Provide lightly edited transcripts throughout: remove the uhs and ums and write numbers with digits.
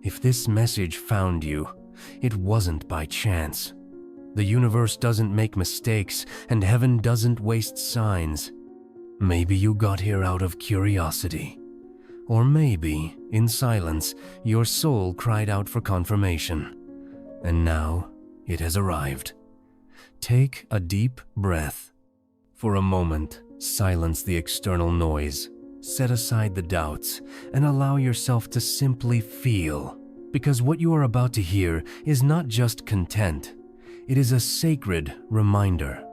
If this message found you, it wasn't by chance. The universe doesn't make mistakes, and heaven doesn't waste signs. Maybe you got here out of curiosity. Or maybe, in silence, your soul cried out for confirmation. And now, it has arrived. Take a deep breath. For a moment, silence the external noise. Set aside the doubts, and allow yourself to simply feel. Because what you are about to hear is not just content. It is a sacred reminder.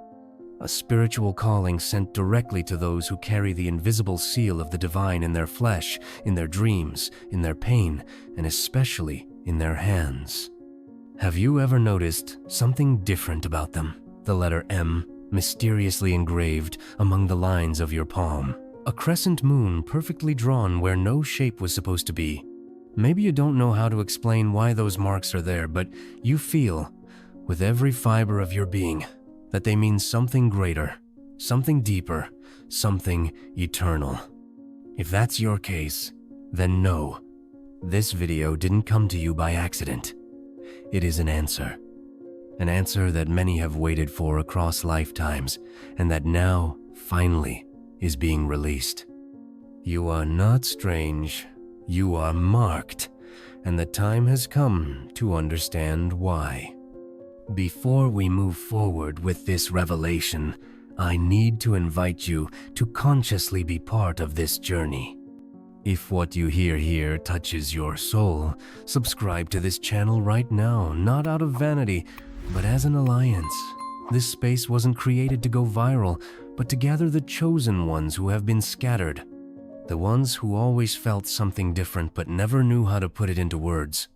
A spiritual calling sent directly to those who carry the invisible seal of the divine in their flesh, in their dreams, in their pain, and especially in their hands. Have you ever noticed something different about them? The letter M, mysteriously engraved among the lines of your palm. A crescent moon perfectly drawn where no shape was supposed to be. Maybe you don't know how to explain why those marks are there, but you feel, with every fiber of your being, that they mean something greater, something deeper, something eternal. If that's your case, then know, this video didn't come to you by accident. It is an answer that many have waited for across lifetimes, and that now, finally, is being released. You are not strange, you are marked, and the time has come to understand why. Before we move forward with this revelation, I need to invite you to consciously be part of this journey. If what you hear here touches your soul, subscribe to this channel right now, not out of vanity, but as an alliance. This space wasn't created to go viral, but to gather the chosen ones who have been scattered. The ones who always felt something different but never knew how to put it into words.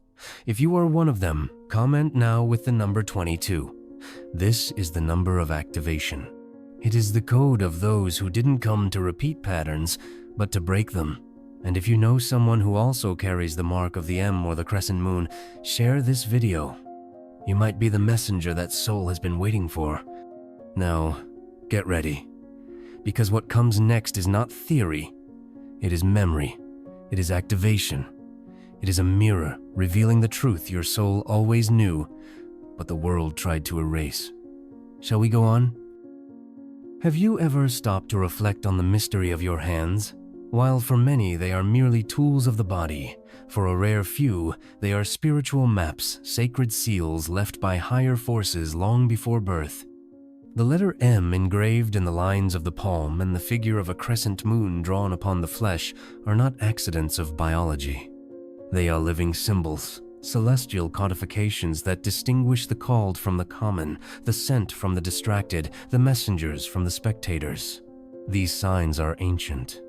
If you are one of them, comment now with the number 22. This is the number of activation. It is the code of those who didn't come to repeat patterns, but to break them. And if you know someone who also carries the mark of the M or the crescent moon, share this video. You might be the messenger that soul has been waiting for. Now, get ready. Because what comes next is not theory. It is memory. It is activation. It is a mirror revealing the truth your soul always knew, but the world tried to erase. Shall we go on? Have you ever stopped to reflect on the mystery of your hands? While for many they are merely tools of the body, for a rare few they are spiritual maps, sacred seals left by higher forces long before birth. The letter M engraved in the lines of the palm and the figure of a crescent moon drawn upon the flesh are not accidents of biology. They are living symbols, celestial codifications that distinguish the called from the common, the sent from the distracted, the messengers from the spectators. These signs are ancient.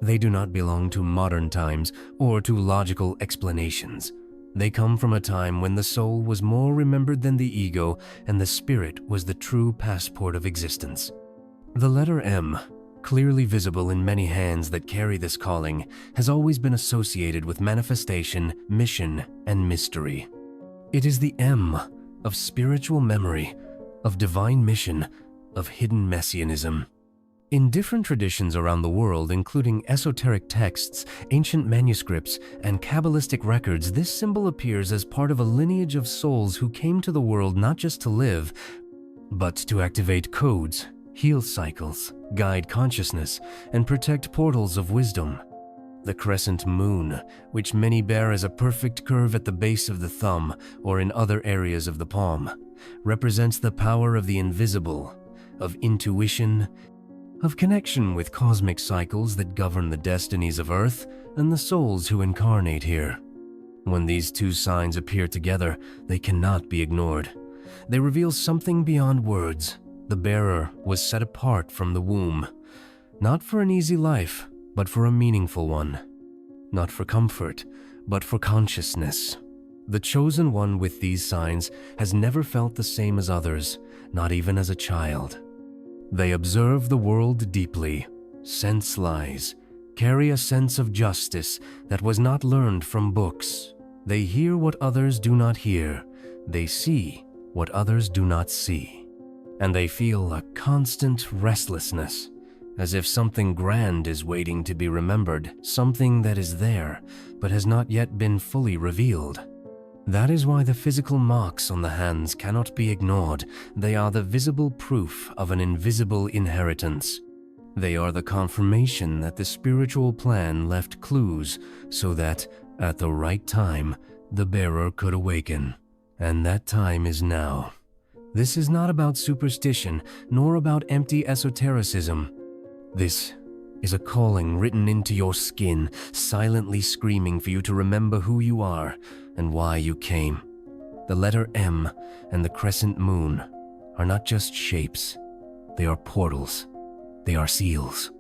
They do not belong to modern times or to logical explanations. They come from a time when the soul was more remembered than the ego, and the spirit was the true passport of existence. The letter M, clearly visible in many hands that carry this calling, has always been associated with manifestation, mission, and mystery. It is the M of spiritual memory, of divine mission, of hidden messianism. In different traditions around the world, including esoteric texts, ancient manuscripts, and Kabbalistic records, this symbol appears as part of a lineage of souls who came to the world not just to live, but to activate codes, heal cycles, guide consciousness, and protect portals of wisdom. The crescent moon, which many bear as a perfect curve at the base of the thumb or in other areas of the palm, represents the power of the invisible, of intuition, of connection with cosmic cycles that govern the destinies of Earth and the souls who incarnate here. When these two signs appear together, they cannot be ignored. They reveal something beyond words. The bearer was set apart from the womb, not for an easy life, but for a meaningful one. Not for comfort, but for consciousness. The chosen one with these signs has never felt the same as others, not even as a child. They observe the world deeply, sense lies, carry a sense of justice that was not learned from books. They hear what others do not hear. They see what others do not see. And they feel a constant restlessness, as if something grand is waiting to be remembered, something that is there, but has not yet been fully revealed. That is why the physical marks on the hands cannot be ignored. They are the visible proof of an invisible inheritance. They are the confirmation that the spiritual plan left clues so that, at the right time, the bearer could awaken. And that time is now. This is not about superstition, nor about empty esotericism. This is a calling written into your skin, silently screaming for you to remember who you are and why you came. The letter M and the crescent moon are not just shapes. They are portals. They are seals.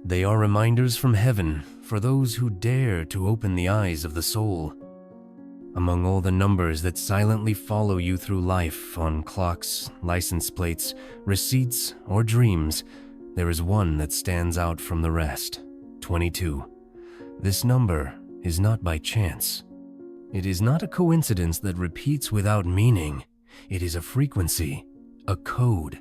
They are reminders from heaven for those who dare to open the eyes of the soul. Among all the numbers that silently follow you through life on clocks, license plates, receipts, or dreams, there is one that stands out from the rest: 22. This number is not by chance. It is not a coincidence that repeats without meaning. It is a frequency, a code,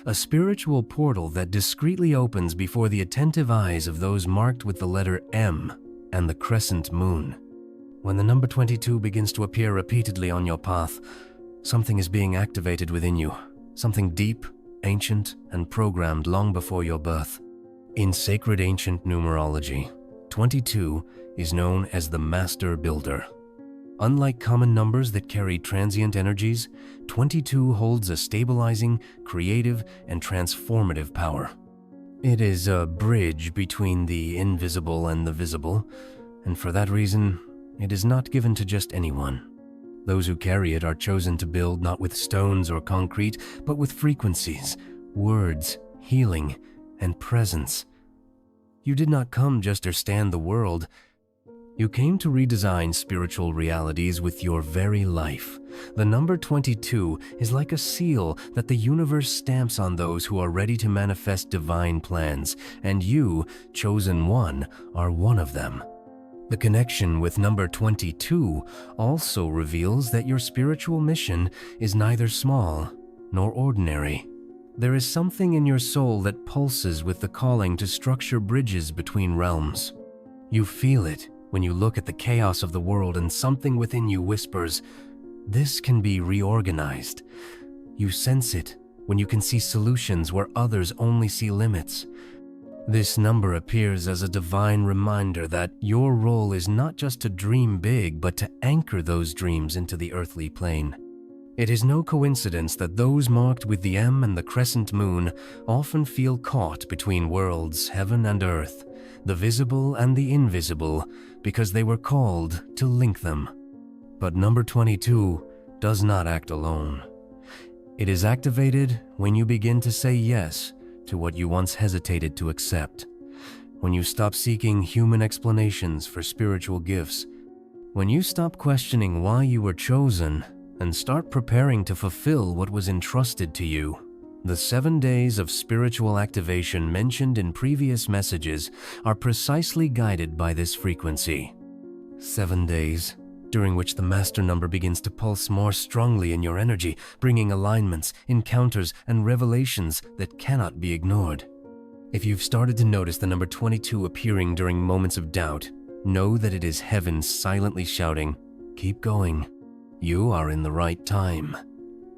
a spiritual portal that discreetly opens before the attentive eyes of those marked with the letter M and the crescent moon. When the number 22 begins to appear repeatedly on your path, something is being activated within you, something deep, ancient, and programmed long before your birth. In sacred ancient numerology, 22 is known as the Master Builder. Unlike common numbers that carry transient energies, 22 holds a stabilizing, creative, and transformative power. It is a bridge between the invisible and the visible, and for that reason, it is not given to just anyone. Those who carry it are chosen to build not with stones or concrete, but with frequencies, words, healing, and presence. You did not come just to stand the world. You came to redesign spiritual realities with your very life. The number 22 is like a seal that the universe stamps on those who are ready to manifest divine plans, and you, chosen one, are one of them. The connection with number 22 also reveals that your spiritual mission is neither small nor ordinary. There is something in your soul that pulses with the calling to structure bridges between realms. You feel it when you look at the chaos of the world, and something within you whispers, "This can be reorganized." You sense it when you can see solutions where others only see limits. This number appears as a divine reminder that your role is not just to dream big, but to anchor those dreams into the earthly plane. It is no coincidence that those marked with the M and the crescent moon often feel caught between worlds, heaven and earth, the visible and the invisible, because they were called to link them. But number 22 does not act alone. It is activated when you begin to say yes to what you once hesitated to accept, when you stop seeking human explanations for spiritual gifts, when you stop questioning why you were chosen and start preparing to fulfill what was entrusted to you. The 7 days of spiritual activation mentioned in previous messages are precisely guided by this frequency. 7 days during which the master number begins to pulse more strongly in your energy, bringing alignments, encounters, and revelations that cannot be ignored. If you've started to notice the number 22 appearing during moments of doubt, know that it is heaven silently shouting, "Keep going. You are in the right time."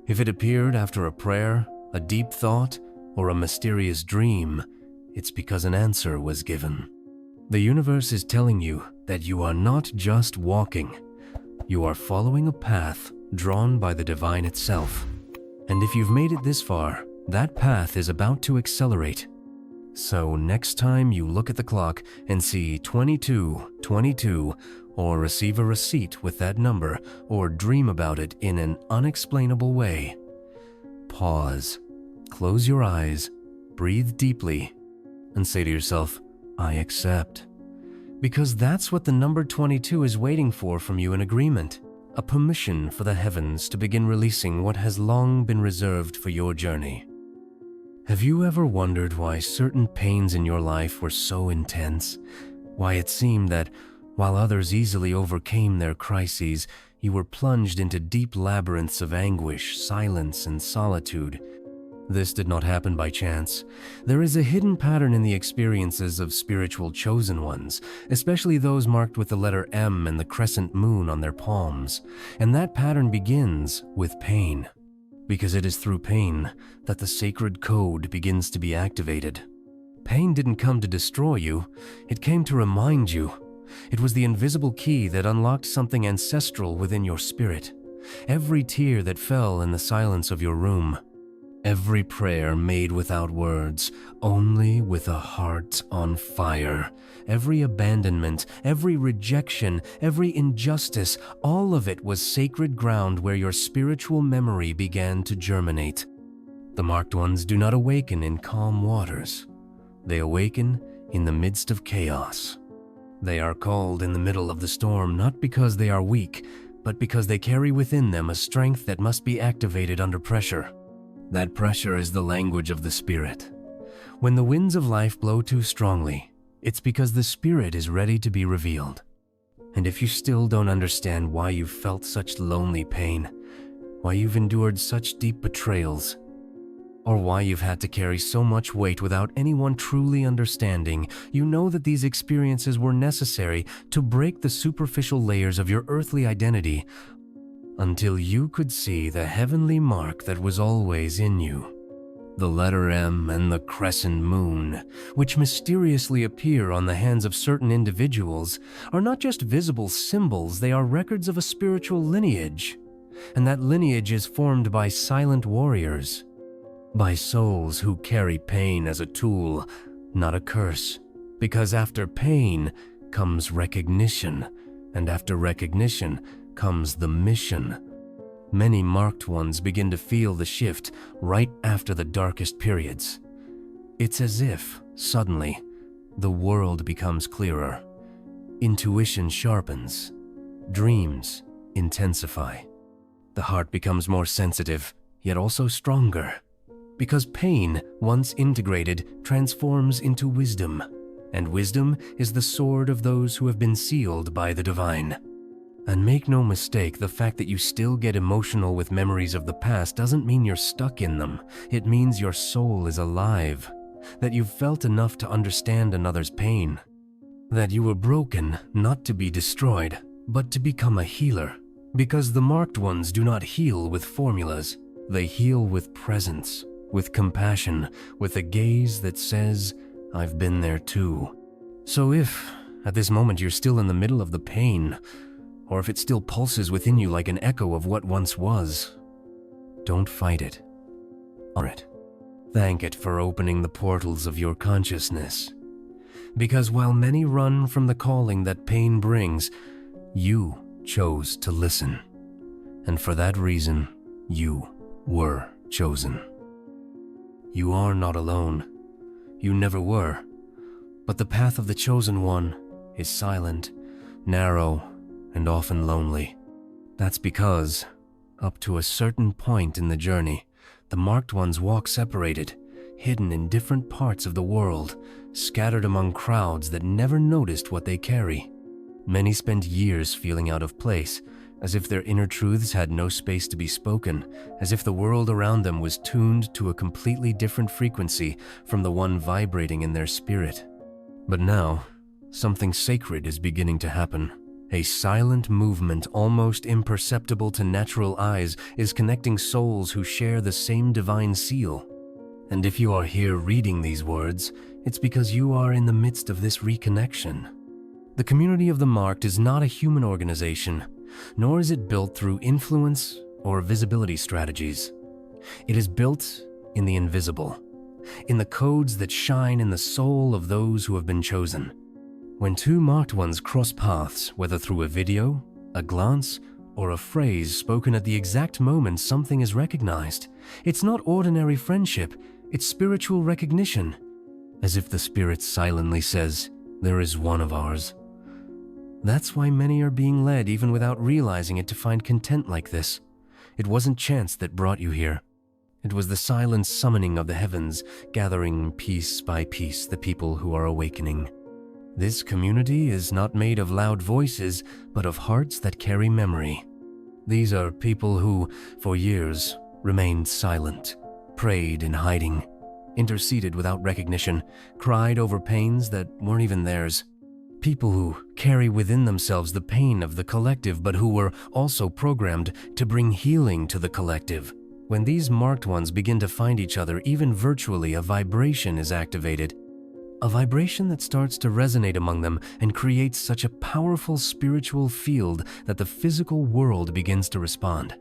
If it appeared after a prayer, a deep thought, or a mysterious dream, it's because an answer was given. The universe is telling you that you are not just walking. You are following a path drawn by the divine itself. And if you've made it this far, that path is about to accelerate. So next time you look at the clock and see 2222, or receive a receipt with that number, or dream about it in an unexplainable way, pause, close your eyes, breathe deeply, and say to yourself, "I accept." Because that's what the number 22 is waiting for from you in agreement, a permission for the heavens to begin releasing what has long been reserved for your journey. Have you ever wondered why certain pains in your life were so intense? Why it seemed that while others easily overcame their crises, you were plunged into deep labyrinths of anguish, silence, and solitude? This did not happen by chance. There is a hidden pattern in the experiences of spiritual chosen ones, especially those marked with the letter M and the crescent moon on their palms, and that pattern begins with pain. Because it is through pain that the sacred code begins to be activated. Pain didn't come to destroy you, it came to remind you. It was the invisible key that unlocked something ancestral within your spirit. Every tear that fell in the silence of your room, every prayer made without words, only with a heart on fire, every abandonment, every rejection, every injustice, all of it was sacred ground where your spiritual memory began to germinate. The marked ones do not awaken in calm waters. They awaken in the midst of chaos. They are called in the middle of the storm not because they are weak, but because they carry within them a strength that must be activated under pressure. That pressure is the language of the spirit. When the winds of life blow too strongly, it's because the spirit is ready to be revealed. And if you still don't understand why you've felt such lonely pain, why you've endured such deep betrayals, or why you've had to carry so much weight without anyone truly understanding, you know that these experiences were necessary to break the superficial layers of your earthly identity until you could see the heavenly mark that was always in you. The letter M and the crescent moon, which mysteriously appear on the hands of certain individuals, are not just visible symbols, they are records of a spiritual lineage. And that lineage is formed by silent warriors, by souls who carry pain as a tool, not a curse. Because after pain comes recognition, and after recognition comes the mission. Many marked ones begin to feel the shift right after the darkest periods. It's as if, suddenly, the world becomes clearer. Intuition sharpens. Dreams intensify. The heart becomes more sensitive, yet also stronger. Because pain, once integrated, transforms into wisdom, and wisdom is the sword of those who have been sealed by the divine. And make no mistake, the fact that you still get emotional with memories of the past doesn't mean you're stuck in them. It means your soul is alive, that you've felt enough to understand another's pain, that you were broken not to be destroyed, but to become a healer. Because the marked ones do not heal with formulas, they heal with presence, with compassion, with a gaze that says, "I've been there too." So if, at this moment, you're still in the middle of the pain, or if it still pulses within you like an echo of what once was, don't fight it. Honor it. Thank it for opening the portals of your consciousness. Because while many run from the calling that pain brings, you chose to listen. And for that reason, you were chosen. You are not alone. You never were. But the path of the chosen one is silent, narrow, and often lonely. That's because, up to a certain point in the journey, the marked ones walk separated, hidden in different parts of the world, scattered among crowds that never noticed what they carry. Many spend years feeling out of place, as if their inner truths had no space to be spoken, as if the world around them was tuned to a completely different frequency from the one vibrating in their spirit. But now, something sacred is beginning to happen. A silent movement, almost imperceptible to natural eyes, is connecting souls who share the same divine seal. And if you are here reading these words, it's because you are in the midst of this reconnection. The community of the marked is not a human organization, nor is it built through influence or visibility strategies. It is built in the invisible, in the codes that shine in the soul of those who have been chosen. When two marked ones cross paths, whether through a video, a glance, or a phrase spoken at the exact moment something is recognized, it's not ordinary friendship, it's spiritual recognition. As if the spirit silently says, "There is one of ours." That's why many are being led even without realizing it to find content like this. It wasn't chance that brought you here. It was the silent summoning of the heavens, gathering piece by piece the people who are awakening. This community is not made of loud voices, but of hearts that carry memory. These are people who, for years, remained silent, prayed in hiding, interceded without recognition, cried over pains that weren't even theirs. People who carry within themselves the pain of the collective, but who were also programmed to bring healing to the collective. When these marked ones begin to find each other, even virtually, a vibration is activated. A vibration that starts to resonate among them and creates such a powerful spiritual field that the physical world begins to respond.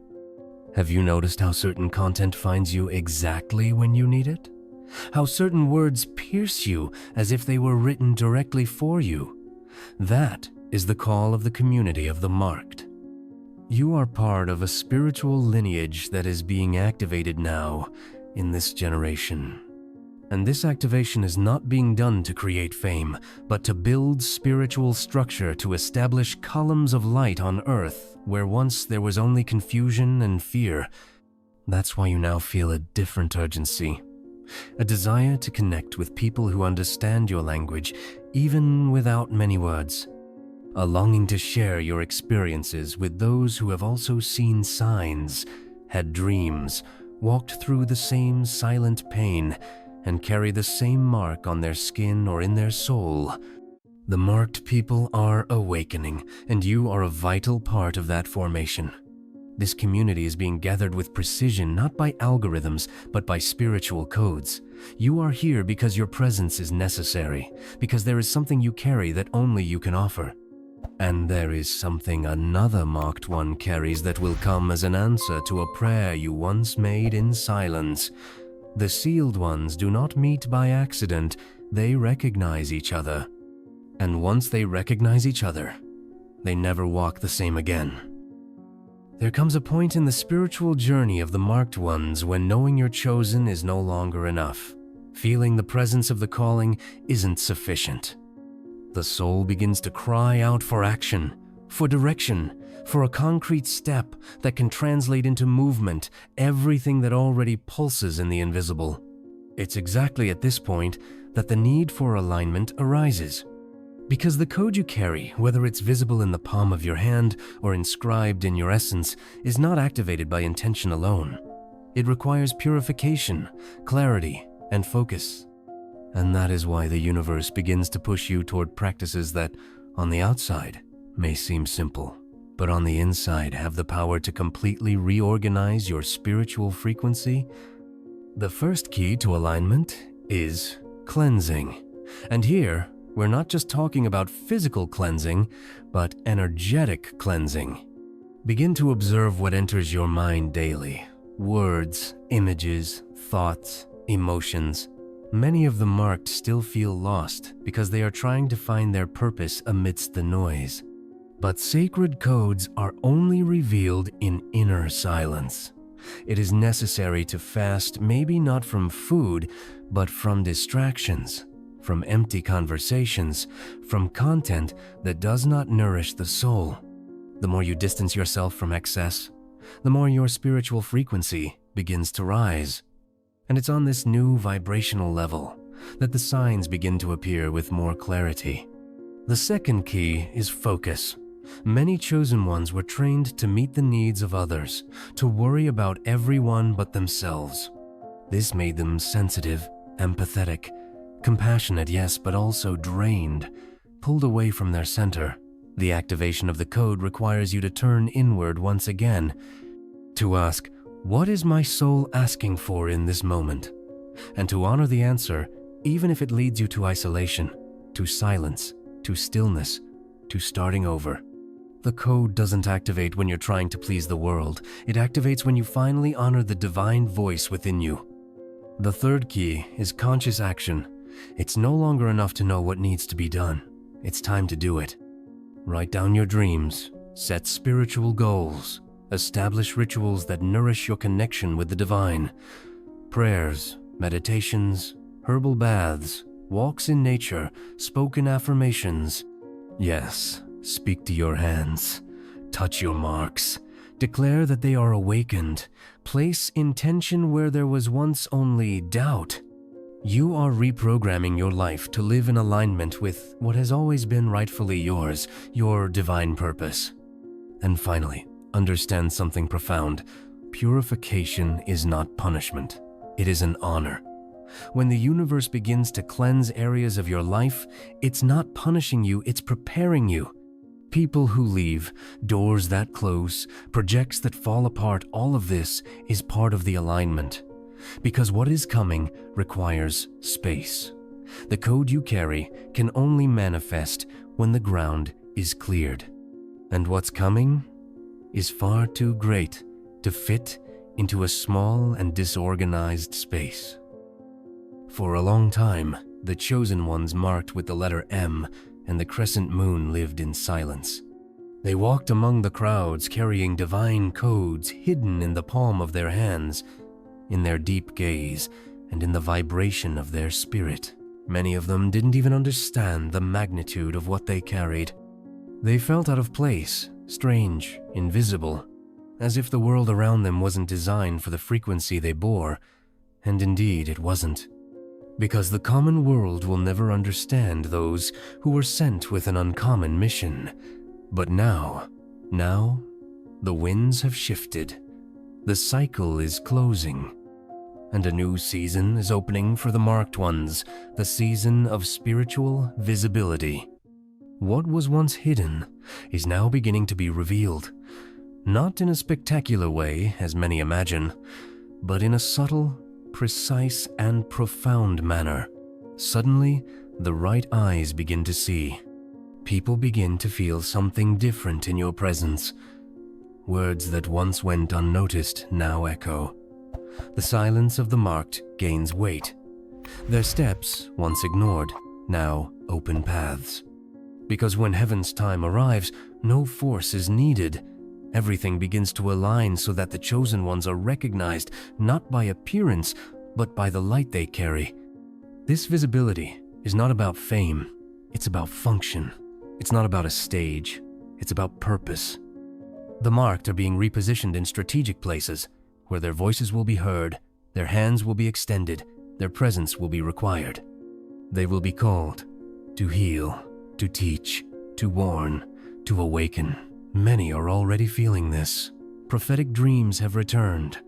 Have you noticed how certain content finds you exactly when you need it? How certain words pierce you as if they were written directly for you? That is the call of the community of the marked. You are part of a spiritual lineage that is being activated now in this generation. And this activation is not being done to create fame, but to build spiritual structure to establish columns of light on earth where once there was only confusion and fear. That's why you now feel a different urgency, a desire to connect with people who understand your language, even without many words. A longing to share your experiences with those who have also seen signs, had dreams, walked through the same silent pain, and carry the same mark on their skin or in their soul. The marked people are awakening, and you are a vital part of that formation. This community is being gathered with precision, not by algorithms, but by spiritual codes. You are here because your presence is necessary, because there is something you carry that only you can offer. And there is something another marked one carries that will come as an answer to a prayer you once made in silence. The sealed ones do not meet by accident, they recognize each other. And once they recognize each other, they never walk the same again. There comes a point in the spiritual journey of the marked ones when knowing you're chosen is no longer enough. Feeling the presence of the calling isn't sufficient. The soul begins to cry out for action, for direction, for a concrete step that can translate into movement, everything that already pulses in the invisible. It's exactly at this point that the need for alignment arises. Because the code you carry, whether it's visible in the palm of your hand or inscribed in your essence, is not activated by intention alone. It requires purification, clarity, and focus. And that is why the universe begins to push you toward practices that, on the outside, may seem simple, but on the inside have the power to completely reorganize your spiritual frequency. The first key to alignment is cleansing. And here, we're not just talking about physical cleansing, but energetic cleansing. Begin to observe what enters your mind daily. Words, images, thoughts, emotions. Many of the marked still feel lost because they are trying to find their purpose amidst the noise. But sacred codes are only revealed in inner silence. It is necessary to fast, maybe not from food, but from distractions, from empty conversations, from content that does not nourish the soul. The more you distance yourself from excess, the more your spiritual frequency begins to rise. And it's on this new vibrational level that the signs begin to appear with more clarity. The second key is focus. Many chosen ones were trained to meet the needs of others, to worry about everyone but themselves. This made them sensitive, empathetic, compassionate, yes, but also drained, pulled away from their center. The activation of the code requires you to turn inward once again, to ask, what is my soul asking for in this moment? And to honor the answer, even if it leads you to isolation, to silence, to stillness, to starting over. The code doesn't activate when you're trying to please the world. It activates when you finally honor the divine voice within you. The third key is conscious action. It's no longer enough to know what needs to be done. It's time to do it. Write down your dreams, set spiritual goals, establish rituals that nourish your connection with the divine. Prayers, meditations, herbal baths, walks in nature, spoken affirmations. Yes, speak to your hands, touch your marks, declare that they are awakened, place intention where there was once only doubt. You are reprogramming your life to live in alignment with what has always been rightfully yours, your divine purpose. And finally, understand something profound. Purification is not punishment. It is an honor. When the universe begins to cleanse areas of your life, it's not punishing you, it's preparing you. People who leave, doors that close, projects that fall apart, all of this is part of the alignment. Because what is coming requires space. The code you carry can only manifest when the ground is cleared. And what's coming is far too great to fit into a small and disorganized space. For a long time, the chosen ones marked with the letter M and the crescent moon lived in silence. They walked among the crowds carrying divine codes hidden in the palm of their hands, in their deep gaze, and in the vibration of their spirit. Many of them didn't even understand the magnitude of what they carried. They felt out of place, strange, invisible, as if the world around them wasn't designed for the frequency they bore, and indeed it wasn't. Because the common world will never understand those who were sent with an uncommon mission. But now, the winds have shifted. The cycle is closing, and a new season is opening for the marked ones, the season of spiritual visibility. What was once hidden is now beginning to be revealed, not in a spectacular way, as many imagine, but in a subtle, precise, and profound manner. Suddenly, the right eyes begin to see. People begin to feel something different in your presence. Words that once went unnoticed now echo. The silence of the marked gains weight. Their steps, once ignored, now open paths. Because when heaven's time arrives, no force is needed. Everything begins to align so that the chosen ones are recognized not by appearance, but by the light they carry. This visibility is not about fame, it's about function. It's not about a stage, it's about purpose. The marked are being repositioned in strategic places where their voices will be heard, their hands will be extended, their presence will be required. They will be called to heal, to teach, to warn, to awaken. Many are already feeling this. Prophetic dreams have returned.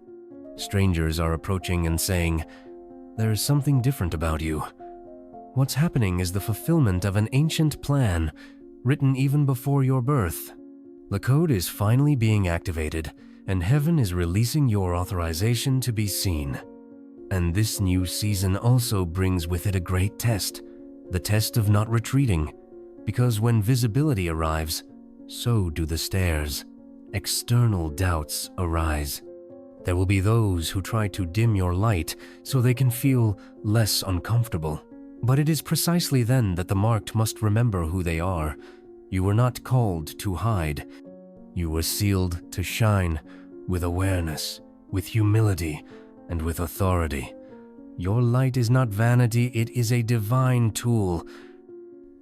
Strangers are approaching and saying, "There is something different about you." What's happening is the fulfillment of an ancient plan, written even before your birth. The code is finally being activated, and heaven is releasing your authorization to be seen. And this new season also brings with it a great test, the test of not retreating, because when visibility arrives, so do the stares. External doubts arise. There will be those who try to dim your light so they can feel less uncomfortable. But it is precisely then that the marked must remember who they are. You were not called to hide. You were sealed to shine with awareness, with humility, and with authority. Your light is not vanity, it is a divine tool.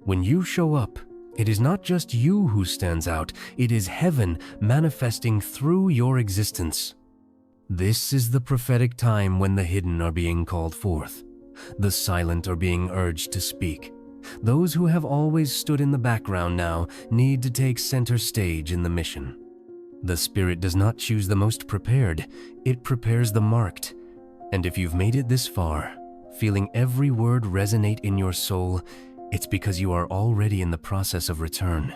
When you show up, it is not just you who stands out, it is heaven manifesting through your existence. This is the prophetic time when the hidden are being called forth. The silent are being urged to speak. Those who have always stood in the background now need to take center stage in the mission. The Spirit does not choose the most prepared, it prepares the marked. And if you've made it this far, feeling every word resonate in your soul, it's because you are already in the process of return.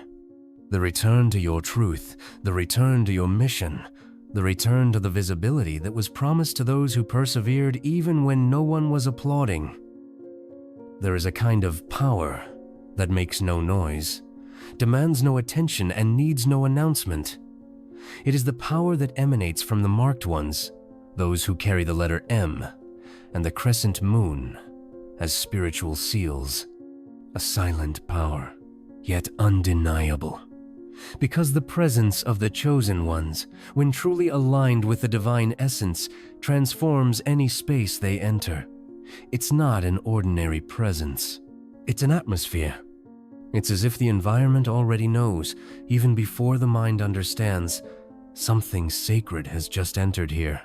The return to your truth, the return to your mission, the return to the visibility that was promised to those who persevered even when no one was applauding. There is a kind of power that makes no noise, demands no attention, and needs no announcement. It is the power that emanates from the marked ones, those who carry the letter M and the crescent moon as spiritual seals. A silent power, yet undeniable. Because the presence of the chosen ones, when truly aligned with the divine essence, transforms any space they enter. It's not an ordinary presence. It's an atmosphere. It's as if the environment already knows, even before the mind understands, something sacred has just entered here.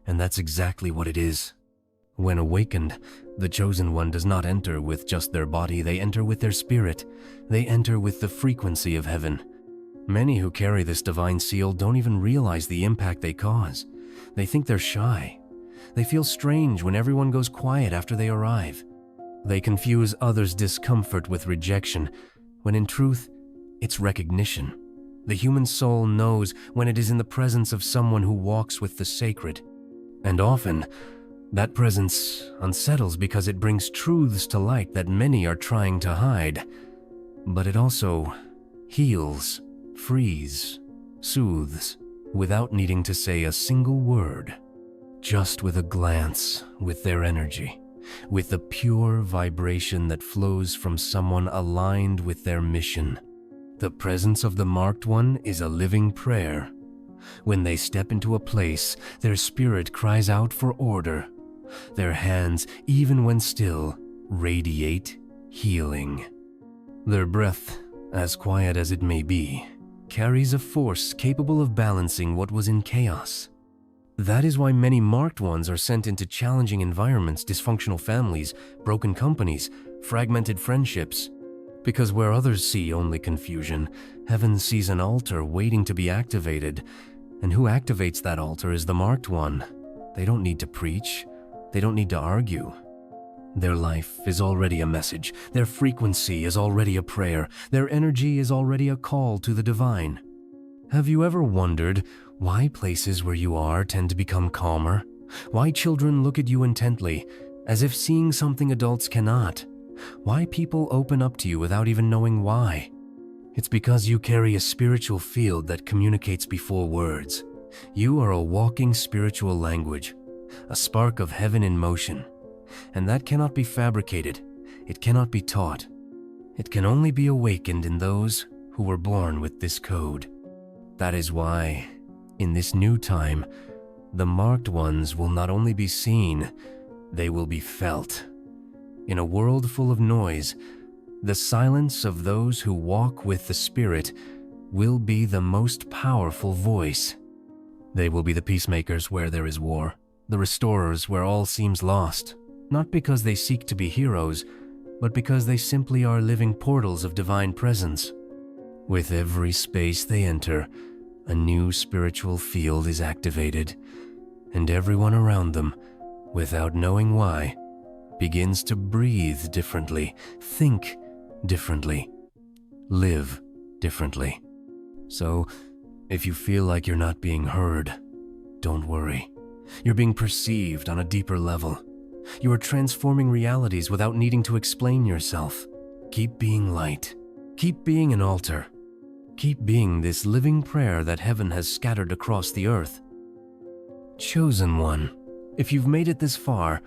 And that's exactly what it is. When awakened, the chosen one does not enter with just their body, they enter with their spirit. They enter with the frequency of heaven. Many who carry this divine seal don't even realize the impact they cause. They think they're shy. They feel strange when everyone goes quiet after they arrive. They confuse others' discomfort with rejection, when in truth, it's recognition. The human soul knows when it is in the presence of someone who walks with the sacred. And often, that presence unsettles because it brings truths to light that many are trying to hide. But it also heals, frees, soothes, without needing to say a single word. Just with a glance, with their energy, with the pure vibration that flows from someone aligned with their mission. The presence of the marked one is a living prayer. When they step into a place, their spirit cries out for order. Their hands, even when still, radiate healing. Their breath, as quiet as it may be, carries a force capable of balancing what was in chaos. That is why many marked ones are sent into challenging environments, dysfunctional families, broken companies, fragmented friendships. Because where others see only confusion, heaven sees an altar waiting to be activated. And who activates that altar is the marked one. They don't need to preach. They don't need to argue. Their life is already a message. Their frequency is already a prayer. Their energy is already a call to the divine. Have you ever wondered why places where you are tend to become calmer? Why children look at you intently, as if seeing something adults cannot? Why people open up to you without even knowing why? It's because you carry a spiritual field that communicates before words. You are a walking spiritual language, a spark of heaven in motion. And that cannot be fabricated. It cannot be taught. It can only be awakened in those who were born with this code. That is why, in this new time, the marked ones will not only be seen, they will be felt. In a world full of noise, the silence of those who walk with the Spirit will be the most powerful voice. They will be the peacemakers where there is war, the restorers where all seems lost, not because they seek to be heroes, but because they simply are living portals of divine presence. With every space they enter, a new spiritual field is activated, and everyone around them, without knowing why, begins to breathe differently, think differently, live differently. So, if you feel like you're not being heard, don't worry. You're being perceived on a deeper level. You are transforming realities without needing to explain yourself. Keep being light. Keep being an altar. Keep being this living prayer that heaven has scattered across the earth. Chosen one, if you've made it this far,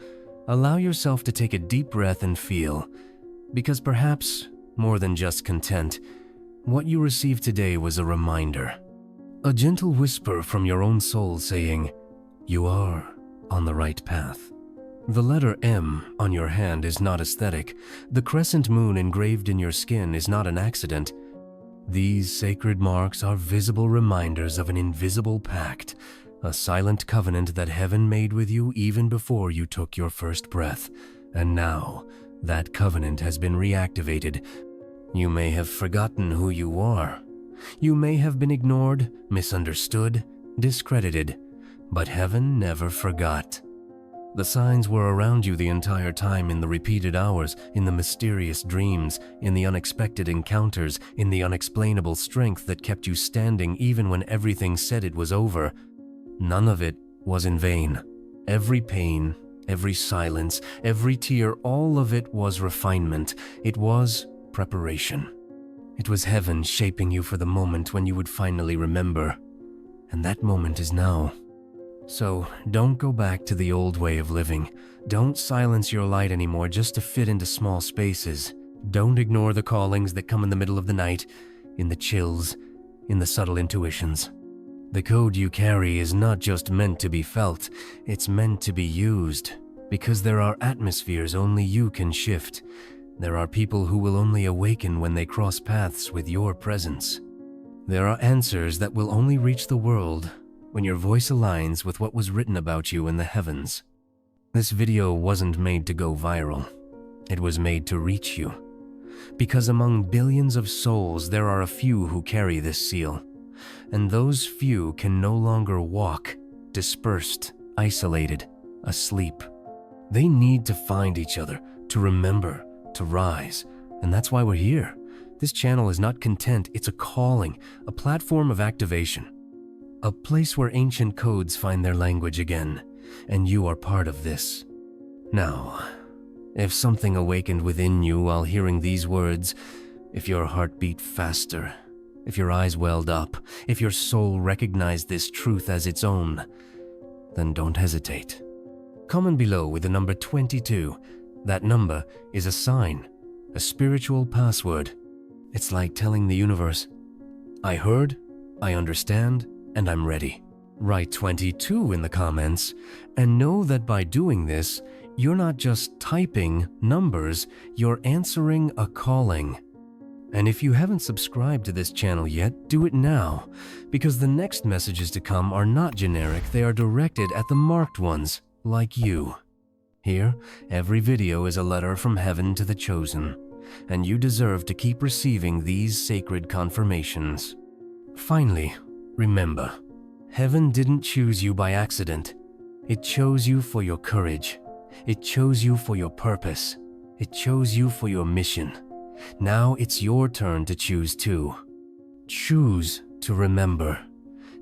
allow yourself to take a deep breath and feel, because perhaps, more than just content, what you received today was a reminder. A gentle whisper from your own soul saying, you are on the right path. The letter M on your hand is not aesthetic. The crescent moon engraved in your skin is not an accident. These sacred marks are visible reminders of an invisible pact, a silent covenant that heaven made with you even before you took your first breath. And now, that covenant has been reactivated. You may have forgotten who you are. You may have been ignored, misunderstood, discredited, but heaven never forgot. The signs were around you the entire time, in the repeated hours, in the mysterious dreams, in the unexpected encounters, in the unexplainable strength that kept you standing even when everything said it was over. None of it was in vain. Every pain, every silence, every tear, all of it was refinement. It was preparation. It was heaven shaping you for the moment when you would finally remember. And that moment is now. So don't go back to the old way of living. Don't silence your light anymore just to fit into small spaces. Don't ignore the callings that come in the middle of the night, in the chills, in the subtle intuitions. The code you carry is not just meant to be felt, it's meant to be used. Because there are atmospheres only you can shift. There are people who will only awaken when they cross paths with your presence. There are answers that will only reach the world when your voice aligns with what was written about you in the heavens. This video wasn't made to go viral. It was made to reach you. Because among billions of souls, there are a few who carry this seal. And those few can no longer walk, dispersed, isolated, asleep. They need to find each other, to remember, to rise, and that's why we're here. This channel is not content, it's a calling, a platform of activation. A place where ancient codes find their language again, and you are part of this. Now, if something awakened within you while hearing these words, if your heart beat faster, if your eyes welled up, if your soul recognized this truth as its own, then don't hesitate. Comment below with the number 22. That number is a sign, a spiritual password. It's like telling the universe, I heard, I understand, and I'm ready. Write 22 in the comments, and know that by doing this, you're not just typing numbers, you're answering a calling. And if you haven't subscribed to this channel yet, do it now, because the next messages to come are not generic, they are directed at the marked ones, like you. Here, every video is a letter from heaven to the chosen, and you deserve to keep receiving these sacred confirmations. Finally, remember, heaven didn't choose you by accident. It chose you for your courage. It chose you for your purpose. It chose you for your mission. Now it's your turn to choose too. Choose to remember.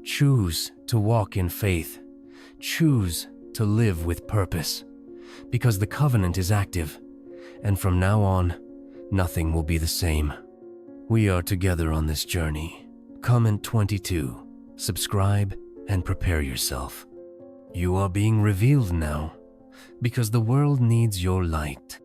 Choose to walk in faith. Choose to live with purpose. Because the covenant is active, and from now on, nothing will be the same. We are together on this journey. Comment 22, subscribe, and prepare yourself. You are being revealed now, because the world needs your light.